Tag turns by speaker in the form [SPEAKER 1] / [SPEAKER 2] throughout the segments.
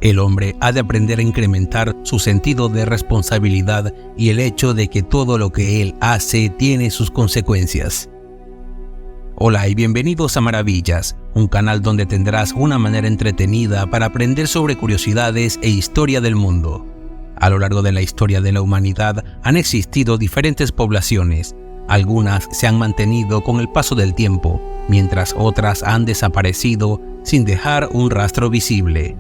[SPEAKER 1] El hombre ha de aprender a incrementar su sentido de responsabilidad y el hecho de que todo lo que él hace tiene sus consecuencias. Hola y bienvenidos a Maravillas, un canal donde tendrás una manera entretenida para aprender sobre curiosidades e historia del mundo. A lo largo de la historia de la humanidad han existido diferentes poblaciones. Algunas se han mantenido con el paso del tiempo, mientras otras han desaparecido sin dejar un rastro visible.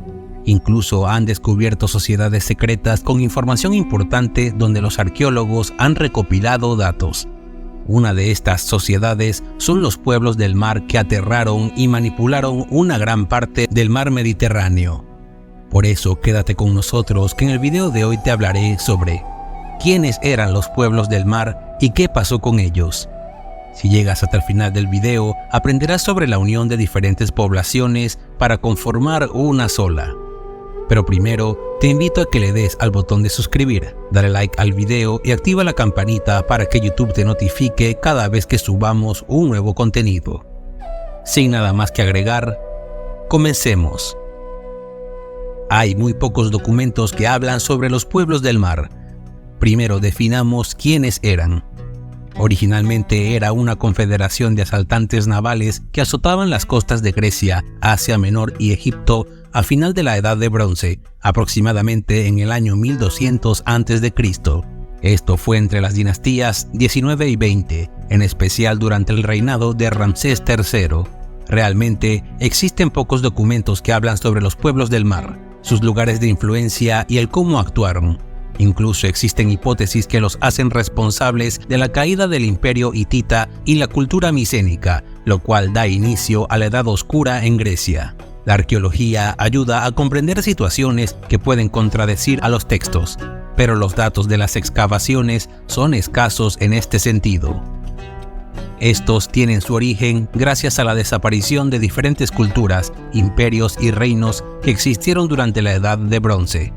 [SPEAKER 1] Incluso han descubierto sociedades secretas con información importante donde los arqueólogos han recopilado datos. Una de estas sociedades son los pueblos del mar que aterraron y manipularon una gran parte del mar Mediterráneo. Por eso quédate con nosotros que en el video de hoy te hablaré sobre quiénes eran los pueblos del mar y qué pasó con ellos. Si llegas hasta el final del video, aprenderás sobre la unión de diferentes poblaciones para conformar una sola. Pero primero, te invito a que le des al botón de suscribir, dale like al video y activa la campanita para que YouTube te notifique cada vez que subamos un nuevo contenido. Sin nada más que agregar, comencemos. Hay muy pocos documentos que hablan sobre los pueblos del mar. Primero definamos quiénes eran. Originalmente era una confederación de asaltantes navales que azotaban las costas de Grecia, Asia Menor y Egipto a final de la Edad de Bronce, aproximadamente en el año 1200 a.C. Esto fue entre las dinastías 19 y 20, en especial durante el reinado de Ramsés III. Realmente existen pocos documentos que hablan sobre los pueblos del mar, sus lugares de influencia y el cómo actuaron. Incluso existen hipótesis que los hacen responsables de la caída del imperio hitita y la cultura micénica, lo cual da inicio a la Edad Oscura en Grecia. La arqueología ayuda a comprender situaciones que pueden contradecir a los textos, pero los datos de las excavaciones son escasos en este sentido. Estos tienen su origen gracias a la desaparición de diferentes culturas, imperios y reinos que existieron durante la Edad de Bronce.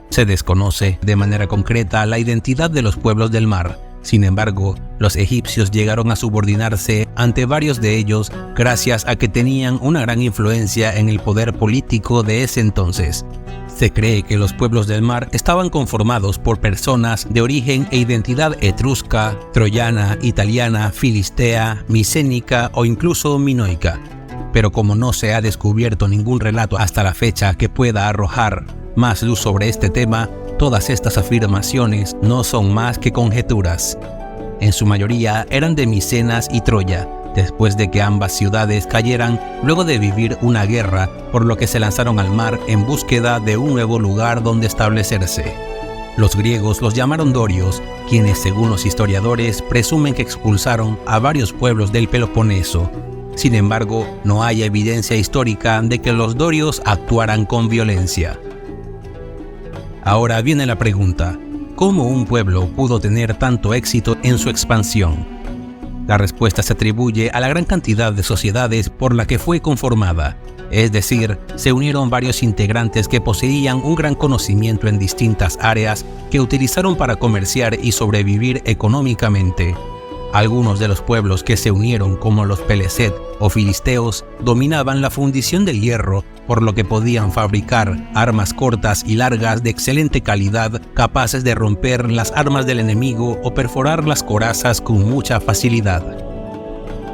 [SPEAKER 1] Se desconoce de manera concreta la identidad de los pueblos del mar. Sin embargo, los egipcios llegaron a subordinarse ante varios de ellos gracias a que tenían una gran influencia en el poder político de ese entonces. Se cree que los pueblos del mar estaban conformados por personas de origen e identidad etrusca, troyana, italiana, filistea, micénica o incluso minoica. Pero como no se ha descubierto ningún relato hasta la fecha que pueda arrojar más luz sobre este tema, todas estas afirmaciones no son más que conjeturas. En su mayoría eran de Micenas y Troya, después de que ambas ciudades cayeran luego de vivir una guerra, por lo que se lanzaron al mar en búsqueda de un nuevo lugar donde establecerse. Los griegos los llamaron dorios, quienes según los historiadores presumen que expulsaron a varios pueblos del Peloponeso. Sin embargo, no hay evidencia histórica de que los dorios actuaran con violencia. Ahora viene la pregunta, ¿cómo un pueblo pudo tener tanto éxito en su expansión? La respuesta se atribuye a la gran cantidad de sociedades por la que fue conformada, es decir, se unieron varios integrantes que poseían un gran conocimiento en distintas áreas que utilizaron para comerciar y sobrevivir económicamente. Algunos de los pueblos que se unieron, como los Peleset o filisteos, dominaban la fundición del hierro, por lo que podían fabricar armas cortas y largas de excelente calidad, capaces de romper las armas del enemigo o perforar las corazas con mucha facilidad.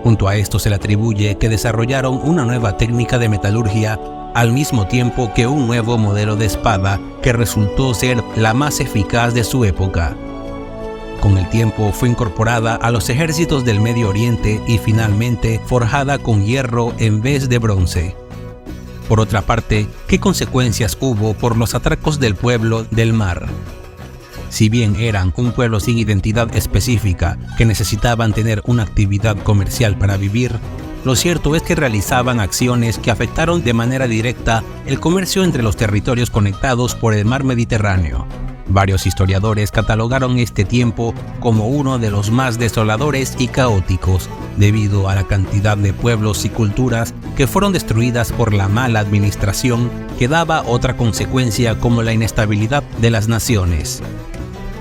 [SPEAKER 1] Junto a esto se le atribuye que desarrollaron una nueva técnica de metalurgia, al mismo tiempo que un nuevo modelo de espada que resultó ser la más eficaz de su época. Con el tiempo fue incorporada a los ejércitos del Medio Oriente y finalmente forjada con hierro en vez de bronce. Por otra parte, ¿qué consecuencias hubo por los atracos del pueblo del mar? Si bien eran un pueblo sin identidad específica que necesitaban tener una actividad comercial para vivir, lo cierto es que realizaban acciones que afectaron de manera directa el comercio entre los territorios conectados por el mar Mediterráneo. Varios historiadores catalogaron este tiempo como uno de los más desoladores y caóticos, debido a la cantidad de pueblos y culturas que fueron destruidas por la mala administración, que daba otra consecuencia como la inestabilidad de las naciones.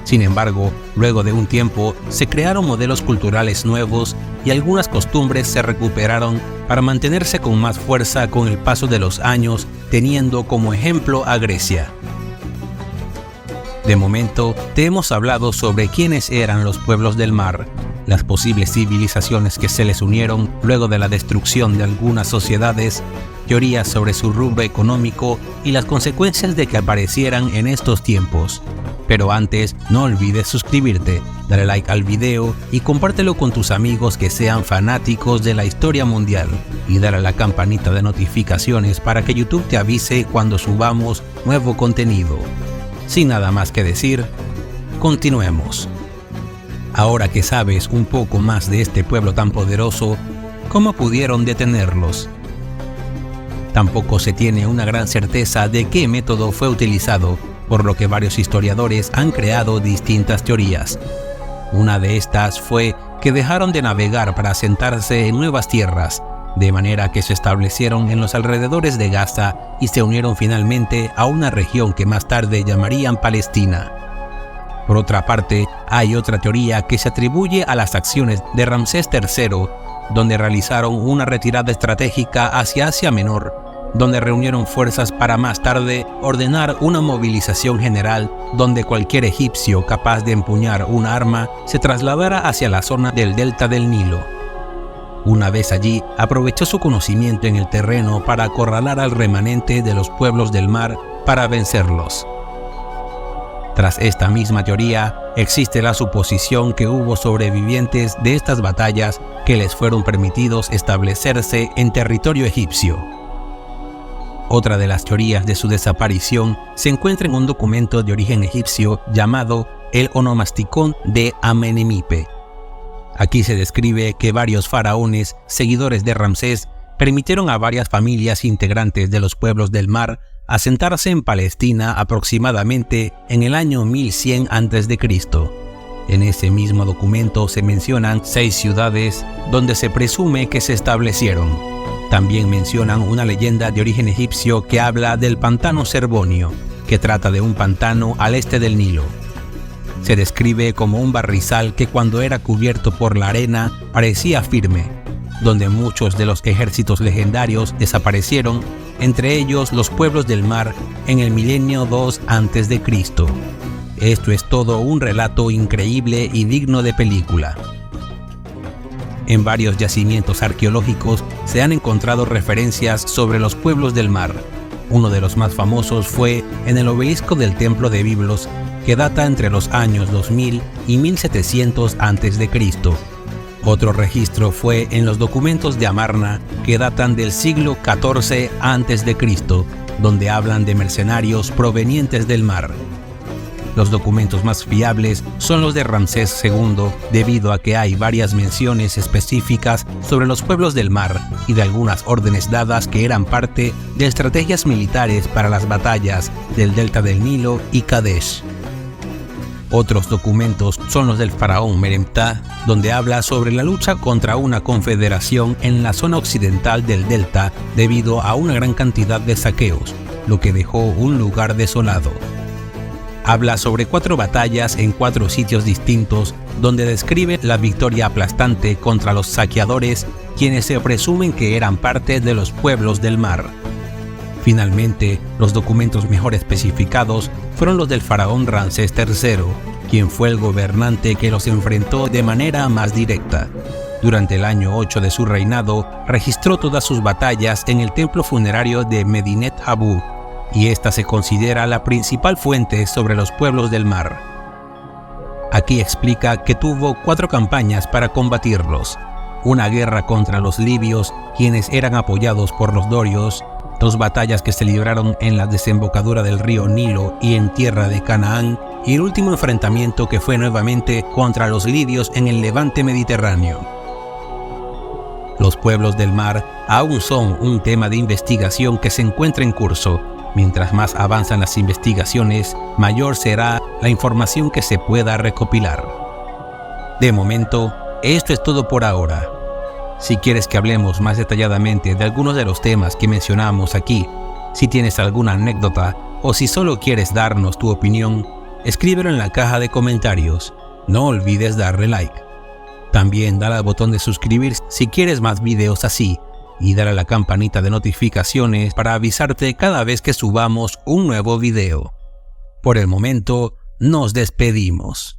[SPEAKER 1] Sin embargo, luego de un tiempo, se crearon modelos culturales nuevos y algunas costumbres se recuperaron para mantenerse con más fuerza con el paso de los años, teniendo como ejemplo a Grecia. De momento, te hemos hablado sobre quiénes eran los pueblos del mar, las posibles civilizaciones que se les unieron luego de la destrucción de algunas sociedades, teorías sobre su rumbo económico y las consecuencias de que aparecieran en estos tiempos. Pero antes, no olvides suscribirte, darle like al video y compártelo con tus amigos que sean fanáticos de la historia mundial y darle a la campanita de notificaciones para que YouTube te avise cuando subamos nuevo contenido. Sin nada más que decir, continuemos. Ahora que sabes un poco más de este pueblo tan poderoso, ¿cómo pudieron detenerlos? Tampoco se tiene una gran certeza de qué método fue utilizado, por lo que varios historiadores han creado distintas teorías. Una de estas fue que dejaron de navegar para asentarse en nuevas tierras, de manera que se establecieron en los alrededores de Gaza y se unieron finalmente a una región que más tarde llamarían Palestina. Por otra parte, hay otra teoría que se atribuye a las acciones de Ramsés III, donde realizaron una retirada estratégica hacia Asia Menor, donde reunieron fuerzas para más tarde ordenar una movilización general donde cualquier egipcio capaz de empuñar un arma se trasladara hacia la zona del delta del Nilo. Una vez allí, aprovechó su conocimiento en el terreno para acorralar al remanente de los pueblos del mar para vencerlos. Tras esta misma teoría, existe la suposición que hubo sobrevivientes de estas batallas que les fueron permitidos establecerse en territorio egipcio. Otra de las teorías de su desaparición se encuentra en un documento de origen egipcio llamado el Onomasticón de Amenemipe. Aquí se describe que varios faraones, seguidores de Ramsés, permitieron a varias familias integrantes de los pueblos del mar asentarse en Palestina aproximadamente en el año 1100 a.C. En ese mismo documento se mencionan 6 ciudades donde se presume que se establecieron. También mencionan una leyenda de origen egipcio que habla del pantano Serbonio, que trata de un pantano al este del Nilo. Se describe como un barrizal que cuando era cubierto por la arena parecía firme, donde muchos de los ejércitos legendarios desaparecieron, entre ellos los pueblos del mar en el milenio 2 a.C. Esto es todo un relato increíble y digno de película. En varios yacimientos arqueológicos se han encontrado referencias sobre los pueblos del mar. Uno de los más famosos fue en el obelisco del Templo de Biblos, que data entre los años 2000 y 1700 a.C. Otro registro fue en los documentos de Amarna, que datan del siglo XIV a.C., donde hablan de mercenarios provenientes del mar. Los documentos más fiables son los de Ramsés II, debido a que hay varias menciones específicas sobre los pueblos del mar y de algunas órdenes dadas que eran parte de estrategias militares para las batallas del delta del Nilo y Kadesh. Otros documentos son los del faraón Meremtah, donde habla sobre la lucha contra una confederación en la zona occidental del delta debido a una gran cantidad de saqueos, lo que dejó un lugar desolado. Habla sobre 4 batallas en 4 sitios distintos, donde describe la victoria aplastante contra los saqueadores, quienes se presumen que eran parte de los pueblos del mar. Finalmente, los documentos mejor especificados fueron los del faraón Ramsés III, quien fue el gobernante que los enfrentó de manera más directa. Durante el año 8 de su reinado, registró todas sus batallas en el templo funerario de Medinet Habu, y esta se considera la principal fuente sobre los pueblos del mar. Aquí explica que tuvo 4 campañas para combatirlos: una guerra contra los libios, quienes eran apoyados por los dorios, 2 batallas que se libraron en la desembocadura del río Nilo y en tierra de Canaán, y el último enfrentamiento que fue nuevamente contra los libios en el levante mediterráneo. Los pueblos del mar aún son un tema de investigación que se encuentra en curso. Mientras más avanzan las investigaciones, mayor será la información que se pueda recopilar. De momento, esto es todo por ahora. Si quieres que hablemos más detalladamente de algunos de los temas que mencionamos aquí, si tienes alguna anécdota o si solo quieres darnos tu opinión, escríbelo en la caja de comentarios. No olvides darle like. También dale al botón de suscribir si quieres más videos así y dale a la campanita de notificaciones para avisarte cada vez que subamos un nuevo video. Por el momento, nos despedimos.